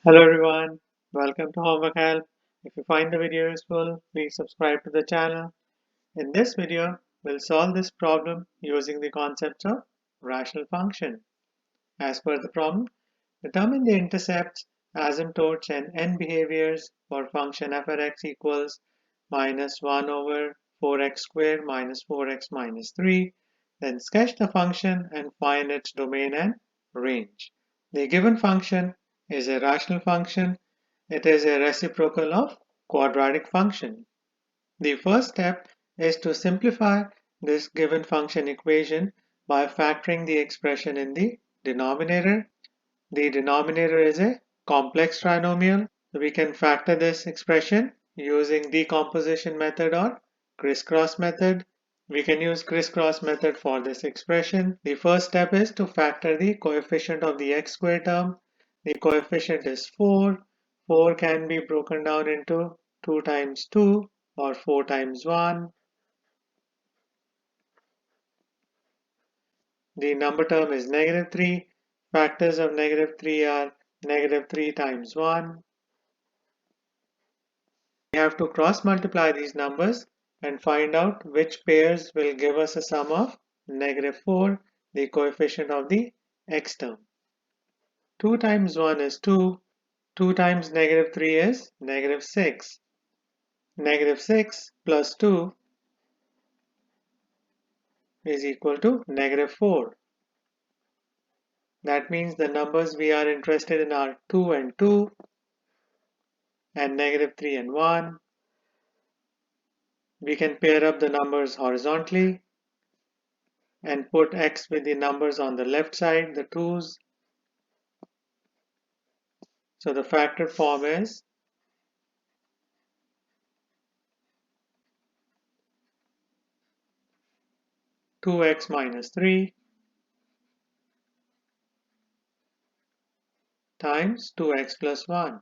Hello everyone, welcome to Homework Help. If you find the video useful, please subscribe to the channel. In this video, we'll solve this problem using the concepts of rational function. As per the problem, determine the intercepts, asymptotes and end behaviors for function f at x equals minus 1 over 4x squared minus 4x minus 3. Then sketch the function and find its domain and range. The given function is a rational function. It is a reciprocal of quadratic function. The first step is to simplify this given function equation by factoring the expression in the denominator. The denominator is a complex trinomial. We can factor this expression using decomposition method or crisscross method. We can use crisscross method for this expression. The first step is to factor the coefficient of the x squared term. The coefficient is 4. 4 can be broken down into 2 times 2 or 4 times 1. The number term is negative 3. Factors of negative 3 are negative 3 times 1. We have to cross multiply these numbers and find out which pairs will give us a sum of negative 4, the coefficient of the x term. 2 times 1 is 2. 2 times negative 3 is negative 6. Negative 6 plus 2 is equal to negative 4. That means the numbers we are interested in are 2 and 2 and negative 3 and 1. We can pair up the numbers horizontally and put x with the numbers on the left side, the 2's. So the factored form is 2x minus 3 times 2x plus 1.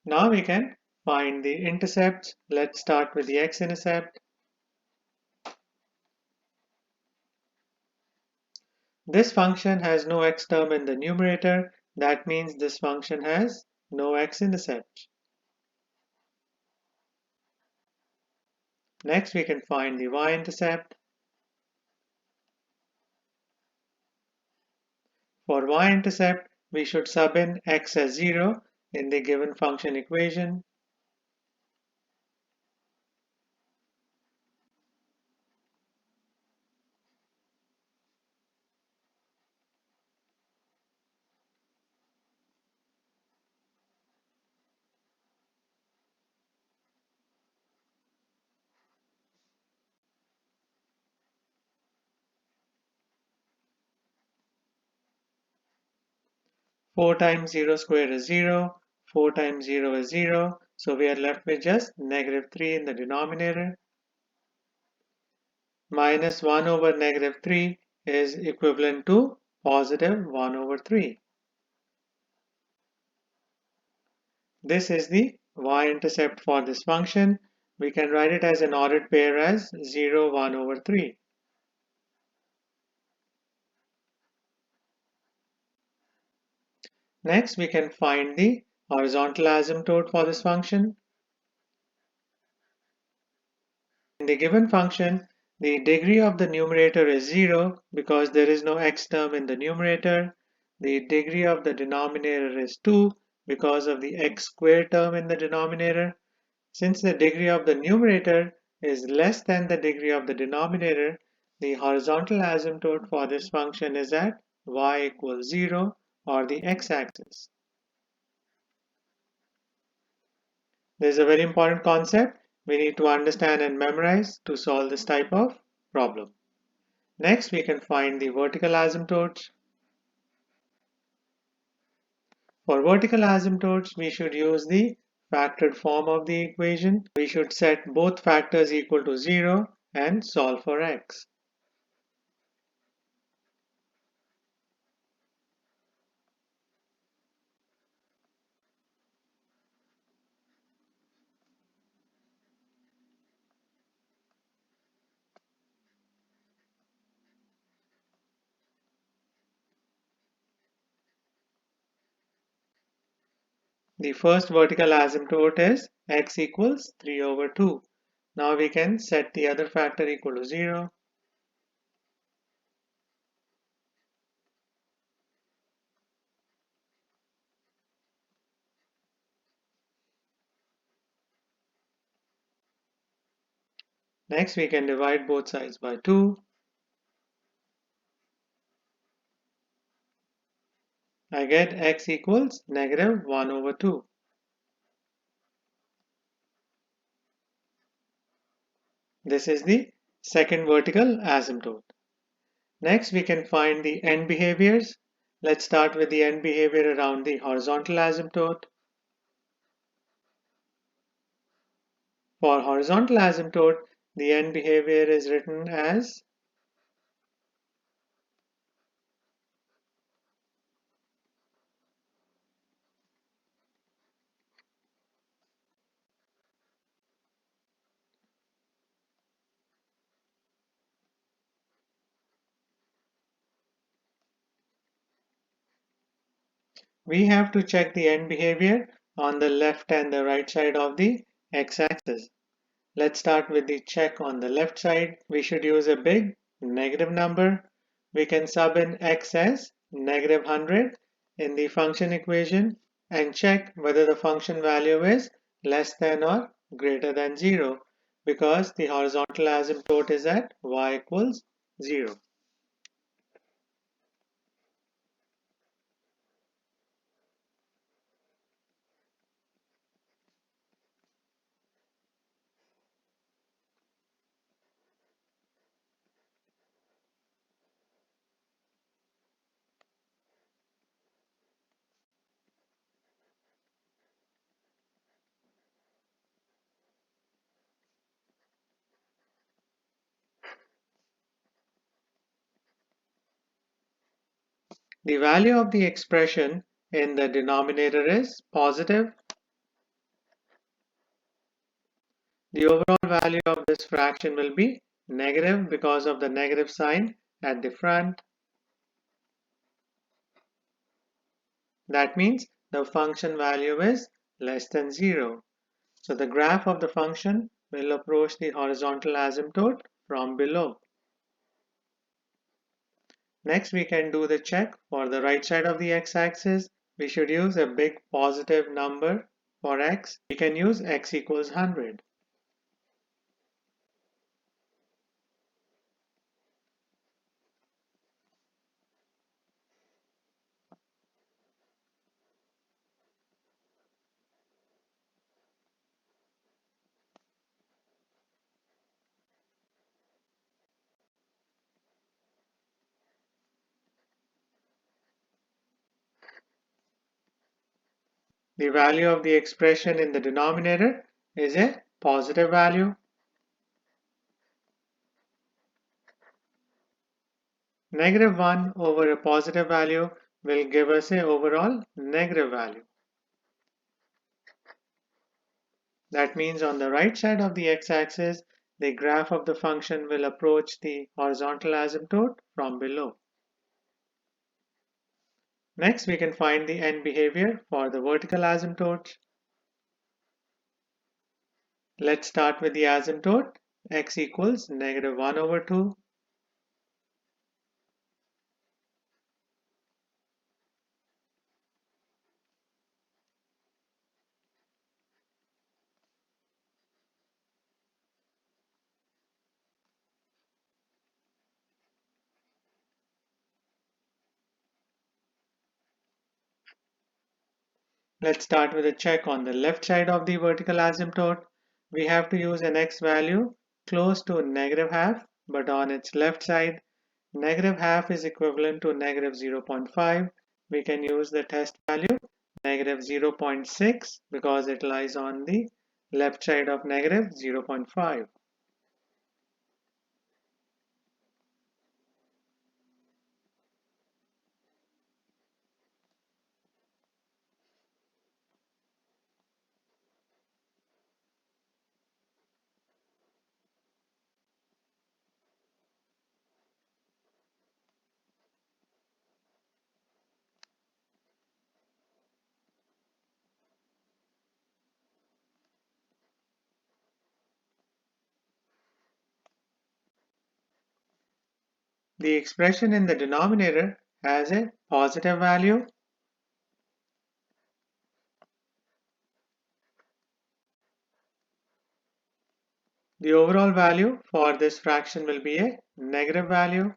Now we can find the intercepts. Let's start with the x-intercept. This function has no x term in the numerator. That means this function has no x-intercept. Next we can find the y-intercept. For y-intercept, we should sub in x as 0 in the given function equation. Four times 0 squared is 0. 4 times 0 is 0. So we are left with just negative 3 in the denominator. Minus 1 over negative 3 is equivalent to positive 1 over 3. This is the y-intercept for this function. We can write it as an ordered pair as 0, 1 over 3. Next, we can find the horizontal asymptote for this function. In the given function, the degree of the numerator is 0 because there is no x term in the numerator. The degree of the denominator is 2 because of the x squared term in the denominator. Since the degree of the numerator is less than the degree of the denominator, the horizontal asymptote for this function is at y equals 0 or the x-axis. This is a very important concept we need to understand and memorize to solve this type of problem. Next, we can find the vertical asymptotes. For vertical asymptotes, we should use the factored form of the equation. We should set both factors equal to 0 and solve for x. The first vertical asymptote is x equals 3 over 2. Now we can set the other factor equal to 0. Next we can divide both sides by 2. I get x equals negative 1 over 2. This is the second vertical asymptote. Next we can find the end behaviors. Let's start with the end behavior around the horizontal asymptote. For horizontal asymptote, the end behavior is written as we have to check the end behavior on the left and the right side of the x-axis. Let's start with the check on the left side. We should use a big negative number. We can sub in x as negative 100 in the function equation and check whether the function value is less than or greater than 0 because the horizontal asymptote is at y equals 0. The value of the expression in the denominator is positive. The overall value of this fraction will be negative because of the negative sign at the front. That means the function value is less than 0. So the graph of the function will approach the horizontal asymptote from below. Next, we can do the check for the right side of the x-axis. We should use a big positive number for x. We can use x equals 100. The value of the expression in the denominator is a positive value. Negative 1 over a positive value will give us an overall negative value. That means on the right side of the x-axis, the graph of the function will approach the horizontal asymptote from below. Next, we can find the end behavior for the vertical asymptotes. Let's start with the asymptote x equals negative 1 over 2. Let's start with a check on the left side of the vertical asymptote. We have to use an x value close to negative half, but on its left side, negative half is equivalent to negative 0.5. We can use the test value negative 0.6 because it lies on the left side of negative 0.5. The expression in the denominator has a positive value. The overall value for this fraction will be a negative value.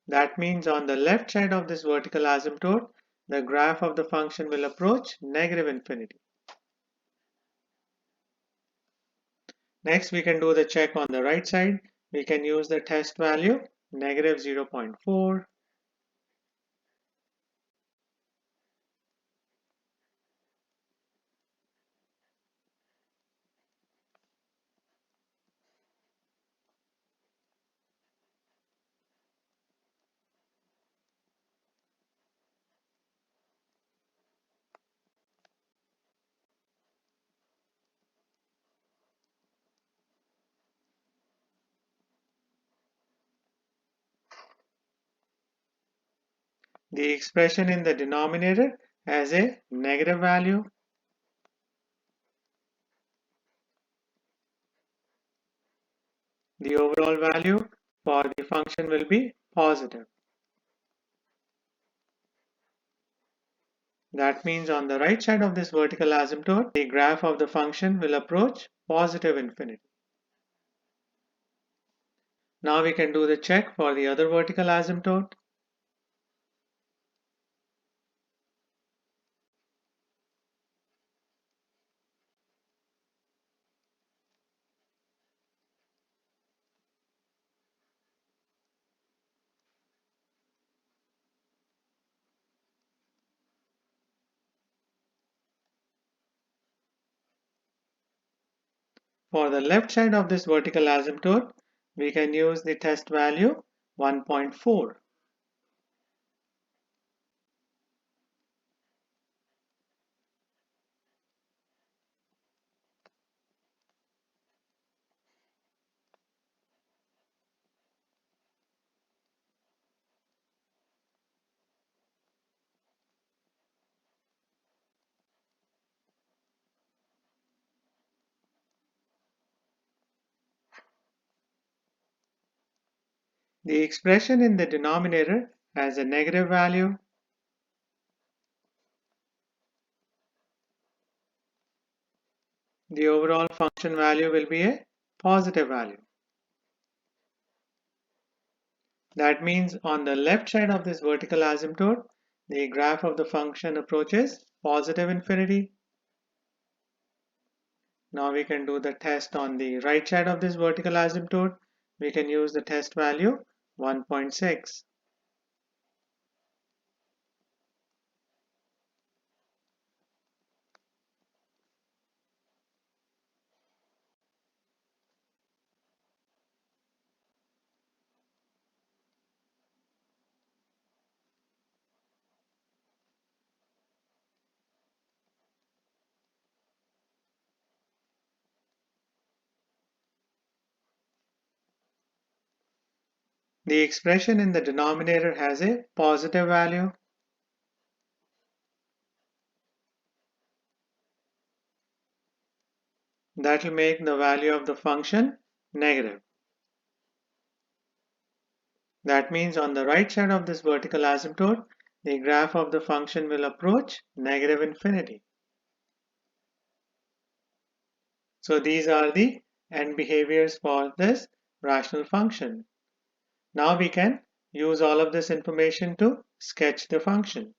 That means on the left side of this vertical asymptote, the graph of the function will approach negative infinity. Next, we can do the check on the right side. We can use the test value, negative 0.4. The expression in the denominator has a negative value. The overall value for the function will be positive. That means on the right side of this vertical asymptote, the graph of the function will approach positive infinity. Now we can do the check for the other vertical asymptote. For the left side of this vertical asymptote, we can use the test value 1.4. The expression in the denominator has a negative value. The overall function value will be a positive value. That means on the left side of this vertical asymptote, the graph of the function approaches positive infinity. Now we can do the test on the right side of this vertical asymptote. We can use the test value 1.6. The expression in the denominator has a positive value. That will make the value of the function negative. That means on the right side of this vertical asymptote, the graph of the function will approach negative infinity. So these are the end behaviors for this rational function. Now we can use all of this information to sketch the function.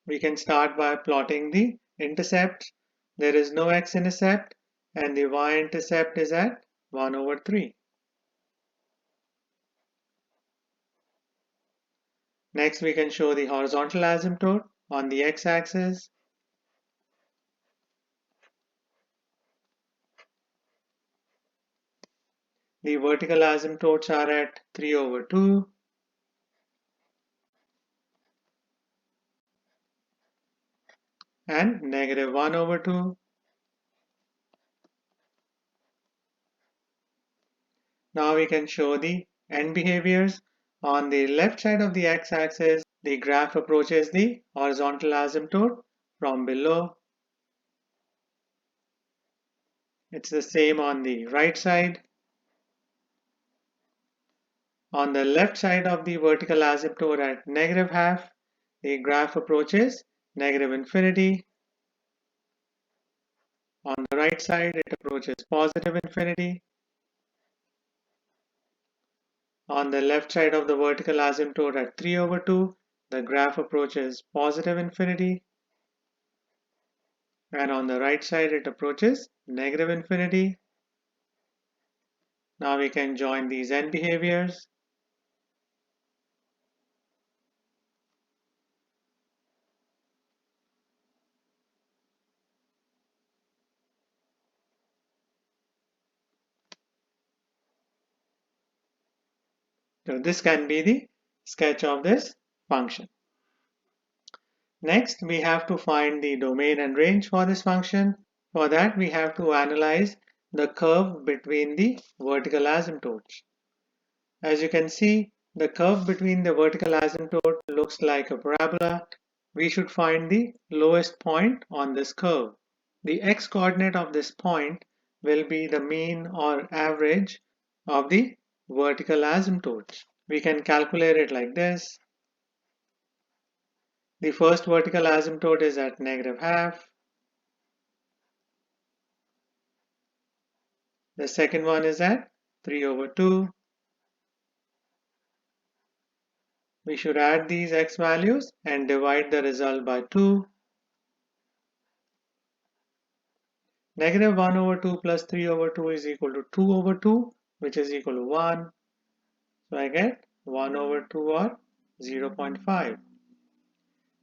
We can start by plotting the intercepts. There is no x-intercept and the y-intercept is at 1 over 3. Next we can show the horizontal asymptote on the x-axis. The vertical asymptotes are at 3 over 2. And negative 1 over 2. Now we can show the end behaviors. On the left side of the x-axis, the graph approaches the horizontal asymptote from below. It's the same on the right side. On the left side of the vertical asymptote at negative half, the graph approaches negative infinity. On the right side, it approaches positive infinity. On the left side of the vertical asymptote at 3/2, the graph approaches positive infinity. And on the right side, it approaches negative infinity. Now we can join these end behaviors. So this can be the sketch of this function. Next, we have to find the domain and range for this function. For that, we have to analyze the curve between the vertical asymptotes. As you can see, the curve between the vertical asymptote looks like a parabola. We should find the lowest point on this curve. The x-coordinate of this point will be the mean or average of the vertical asymptotes. We can calculate it like this. The first vertical asymptote is at negative half. The second one is at 3/2. We should add these x values and divide the result by 2. Negative 1/2 plus 3/2 is equal to 2/2, which is equal to 1. So I get 1/2 or 0.5.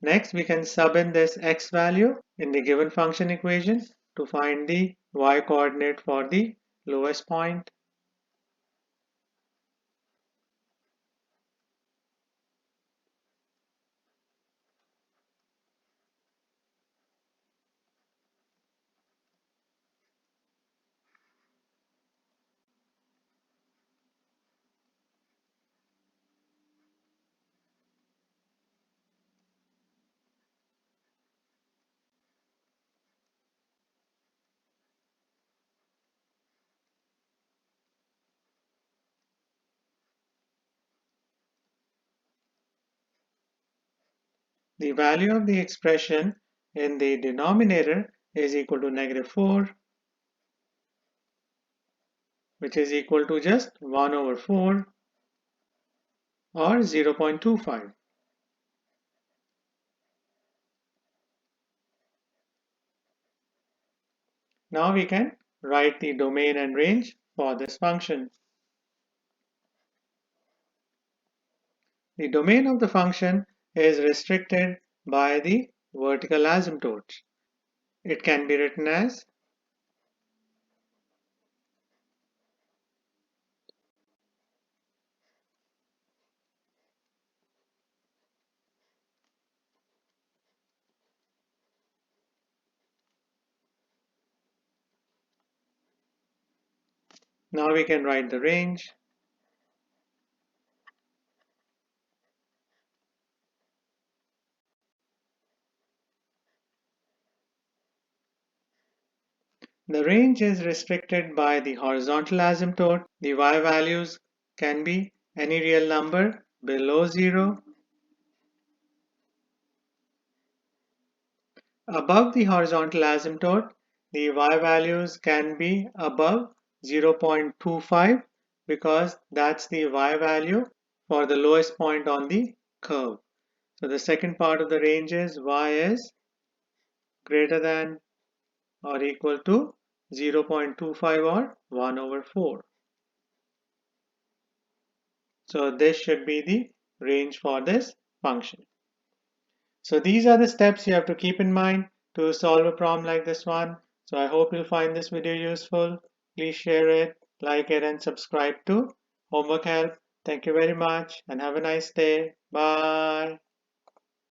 Next, we can sub in this x value in the given function equation to find the y coordinate for the lowest point. The value of the expression in the denominator is equal to negative 4, which is equal to just 1/4 or 0.25. Now we can write the domain and range for this function. The domain of the function is restricted by the vertical asymptotes. It can be written as now we can write the range. The range is restricted by the horizontal asymptote. The y values can be any real number below 0. Above the horizontal asymptote, the y values can be above 0.25 because that's the y value for the lowest point on the curve. So the second part of the range is y is greater than or equal to 0.25 or 1/4. So this should be the range for this function. So these are the steps you have to keep in mind to solve a problem like this one. So I hope you'll find this video useful. Please share it, like it, and subscribe to Homework Help. Thank you very much and have a nice day. Bye.